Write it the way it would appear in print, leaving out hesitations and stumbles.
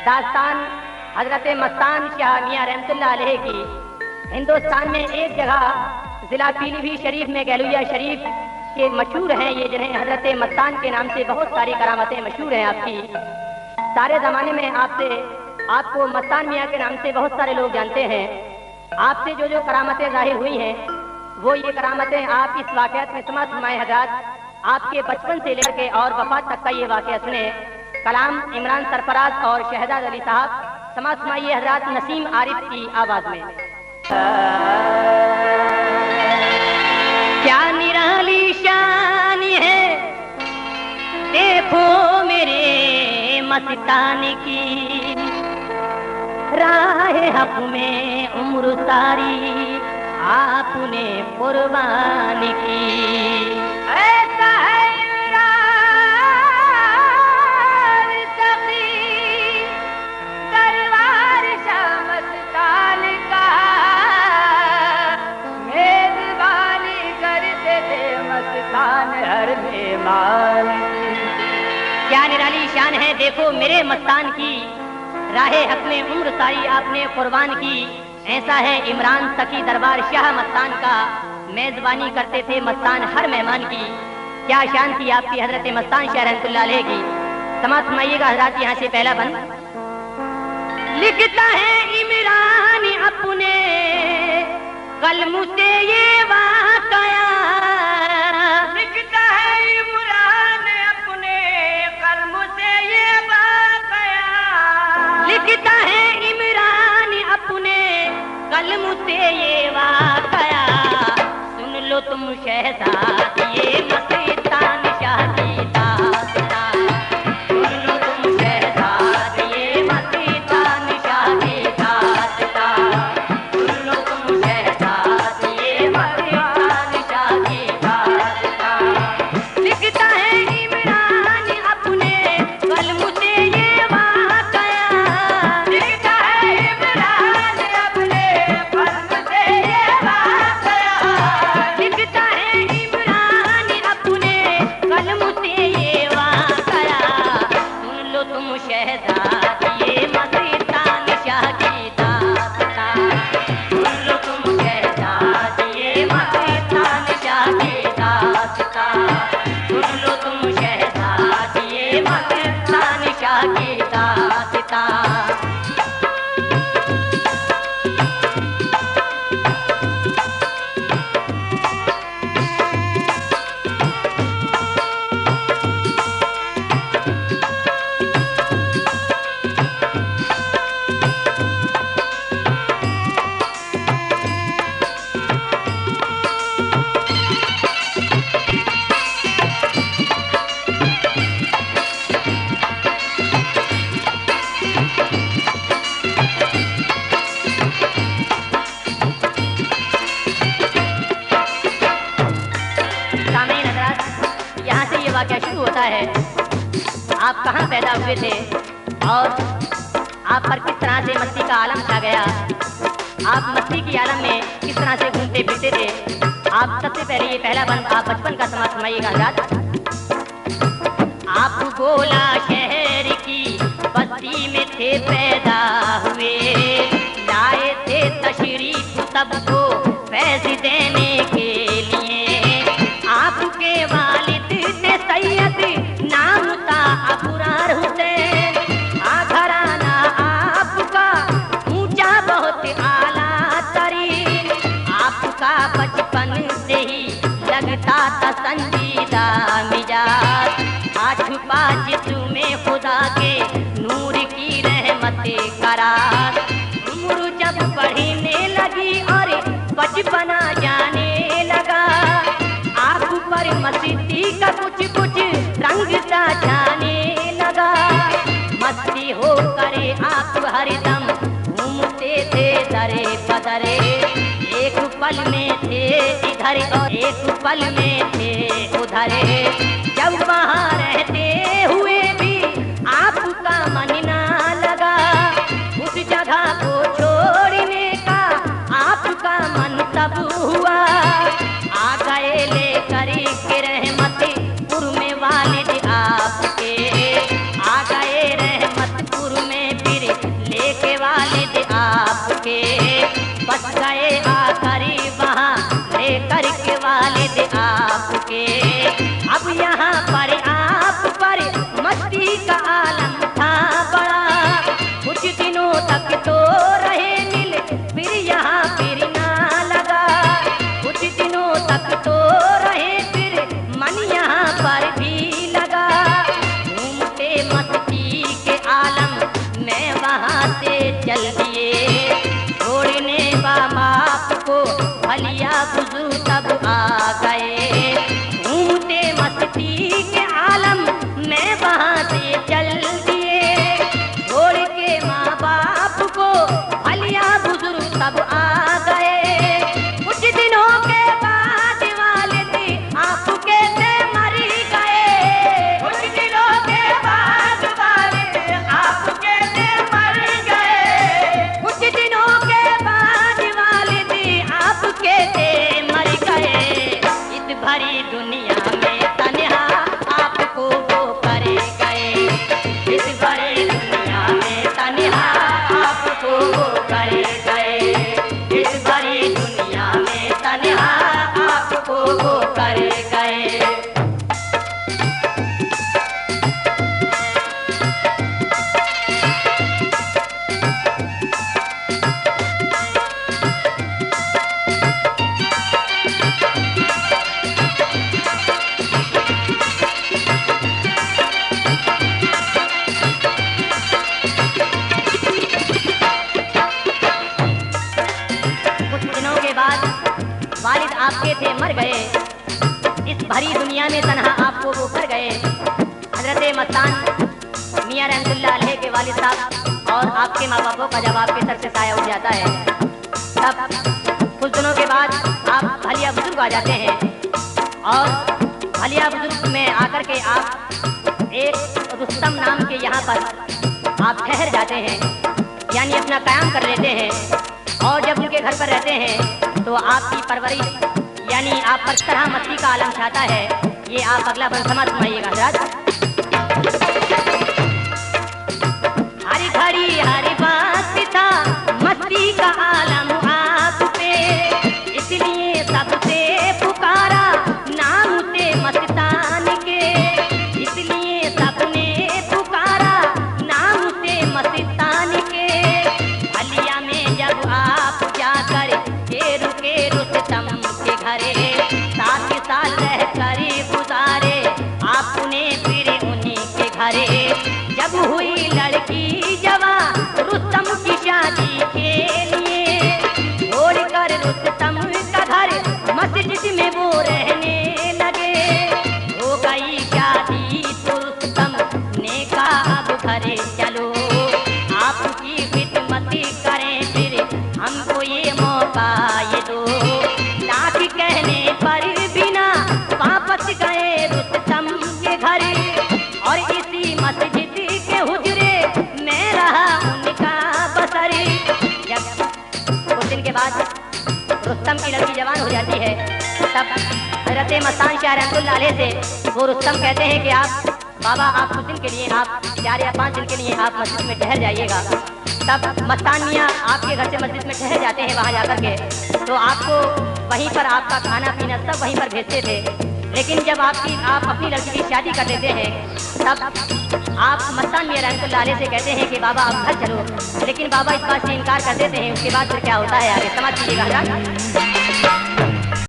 दास्तान हजरत मस्तान शाह मियां रहमतुल्लाह अलैह की हिंदुस्तान में एक जगह जिला पीलीभीत शरीफ में गैलुया शरीफ के मशहूर हैं ये, जिन्हें हजरत मस्तान के नाम से बहुत सारी करामतें मशहूर हैं आपकी। सारे ज़माने में आपको मस्तान मियां के नाम से बहुत सारे लोग जानते हैं। आपसे जो करामतें जाहिर हुई हैं वो ये करामतें आप इस वाक़यात में समाअत फरमाएं हज़रात। आपके बचपन से लेकर के और वफात तक का ये वाक़या सुने। कलाम इमरान सरफराज और शहजाद अली साहब, समाअत फरमाइए हज़रात नसीम आरिफ की आवाज़ में। क्या निराली शान है देखो मेरे मस्तान की, राह हक में उम्र सारी आपने कुर्बान की। ऐसा है इमरान सखी दरबार शाह मस्तान का, मेजबानी करते थे मस्तान हर मेहमान की। क्या निराली शान है देखो मेरे मस्तान की, राहे हक में उम्र सारी आपने कुर्बान की। ऐसा है इमरान सखी दरबार शाह मस्तान का, मेजबानी करते थे मस्तान हर मेहमान की। क्या शान थी आपकी हजरत मस्तान शाह रहमतुल्लाह अलैह की। समाअत फरमाइएगा हजरत यहाँ से पहला बंद। लिखता है इमरान अपने कलम से ये वाक़या, लिखता है इमरान अपने कलम से ये वाक़या, लिखता है इमरान अपने कलम से ये वाक़या। सुन लो तुम शहजाद ये मस्तान शाह की दास्तान, सुन लो तुम शहजाद ये मस्तान शाह की दास्तान, सुन लो तुम शहजाद ये मस्तान शाह की दास्तान। लिखता है इमरान अपने कलम से ये वाक़या, लिखता है इमरान अपने कलम से ये वाक़या, लिखता है इमरान अपने कलम से ये वाक़या। सुन लो तुम शहजाद ये मस्तान शाह की दास्तान, सुन लो तुम शहजाद ये मस्तान शाह की दास्तान, सुन लो तुम शहजाद ये मस्तान शाह की दास्तान। वाक़या शुरू होता है। आप कहाँ पैदा हुए थे और आप पर किस तरह से मस्ती का आलम छा गया, आप मस्ती की आलम में किस तरह से घूमते फिरते थे। आप सबसे पहले ये पहला बंद आप बचपन का समाअत फरमाइएगा हज़रात। आप गोला शहर की बस्ती में थे पैदा हुए, लाए थे तशरीफ सबको फैज़ देने के लिए। आपके वालिद सैयद नाम था अबरार हुसैन, घराना आपका ऊंचा बहुत आला तरीन। आपका बचपन से ही लगता था संजीदा मिजाज, छुपा जिस्म खुदा के नूर की रहमते करार। उम्र जब बढ़ने लगी और बचपना जाने लगा, आँख पर मस्ती का कुछ कुछ रंग सा छाने लगा। मस्ती हो करे आप हरदम घूमते थे दरे बदरे, एक पल में थे इधर और एक पल में थे उधर। जब वहाँ रहते हुए भी आपका मन ना लगा, उस जगह को छोड़ने का आपका मन तब हुआ। आ गए लेकर के रहमतपुर में वालिद आपके, आ गए रहमतपुर में फिर बस गए आकर वहाँ लेकर के वालिद आपके। अब यहाँ पर आप पर मस्ती का आलम था बड़ा, कुछ दिनों तक तो रहे मिल फिर यहाँ फिर ना लगा, कुछ दिनों तक तो रहे फिर मन यहाँ पर भी लगा। घूमते मस्ती के आलम में वहाँ से चल दिए, छोड़ने बाप को भलिया बुजू तब आ गए। घूमते मस्ती के आलम में वहाँ से चल दिए, छोड़ के माँ बाप को भलिया बुजुर्ग तब आ गए। कुछ दिनों के बाद वालिद आपके से मर गए, कुछ दिनों के बाद वालिद आपके से मर गए, कुछ दिनों के बाद वालिद आपके से मर गए। इस भरी दुनिया में तन्हा आपको वो कर गए, इस भरी दुनिया में तन्हा आपको वो कर गए, इस भरी दुनिया में तन्हा आपको वो कर गए। वालिद आपके थे मर गए, इस भरी दुनिया में तन्हा आपको वो कर गए। हजरत मस्तान मियां रहमतुल्लाह अलैह के वालिद साहब और आपके माँ बापों का जब आपके सर से साया उठ जाता है, तब कुछ दिनों के बाद आप भलिया बुजुर्ग आ जाते हैं और भलिया बुजुर्ग में आकर के आप एक रुस्तम नाम के यहाँ पर आप ठहर जाते हैं, यानी अपना कायम कर लेते हैं। और जब उनके घर पर रहते हैं तो आपकी परवरिश यानी आप पर तरह मस्ती का आलम छाता है। ये आप अगला बंद समाज सुनाइएगा हजरात। हरी घड़ी हरी बात था मस्ती का आलम आप पे, इसलिए सबसे पुकारा नाम से मस्तान के, इसलिए सबने पुकारा नाम से मस्तान के। भलिया में जब आप जाकर के रुके रुस्तम के घरे, 7 साल रह कर गुजारे आपने फिर उन्हीं के घरे। जब हुई लड़की जवान रुस्तम की शादी के लिए, छोड़कर रुस्तम का घर मस्जिद में वो रहने लगे। हो गई शादी तो रुस्तम ने कहा अब घरे चलो, आपकी खिदमत करें फिर हमको ये मौका ये दो। लाख कहने पर बिना वापस गए रुस्तम के घर, और इसी मस्जिद के हुजरे में रहा उनका बसर। जब कुछ दिन के बाद रुस्तम की लड़की जवान हो जाती है, तब हजरत मस्तान शाह रहमतुल्लाह अलैह से वो रुस्तम कहते हैं कि आप बाबा आप कुछ दिन के लिए आप 4 या 5 दिन के लिए आप मस्जिद में ठहर जाइएगा। तब मस्तान मियाँ आपके घर से मस्जिद में ठहर जाते हैं, वहाँ जाकर के तो आपको वहीं पर आपका खाना पीना सब वहीं पर भेजते थे। लेकिन जब आप अपनी लड़की की शादी कर देते हैं, तब आप मस्तान मियाँ रहमतुल्लाह अलैह से कहते हैं कि बाबा आप घर चलो, लेकिन बाबा इस बात से इनकार कर देते हैं। उसके बाद फिर क्या होता है आगे समाज कीजिएगा।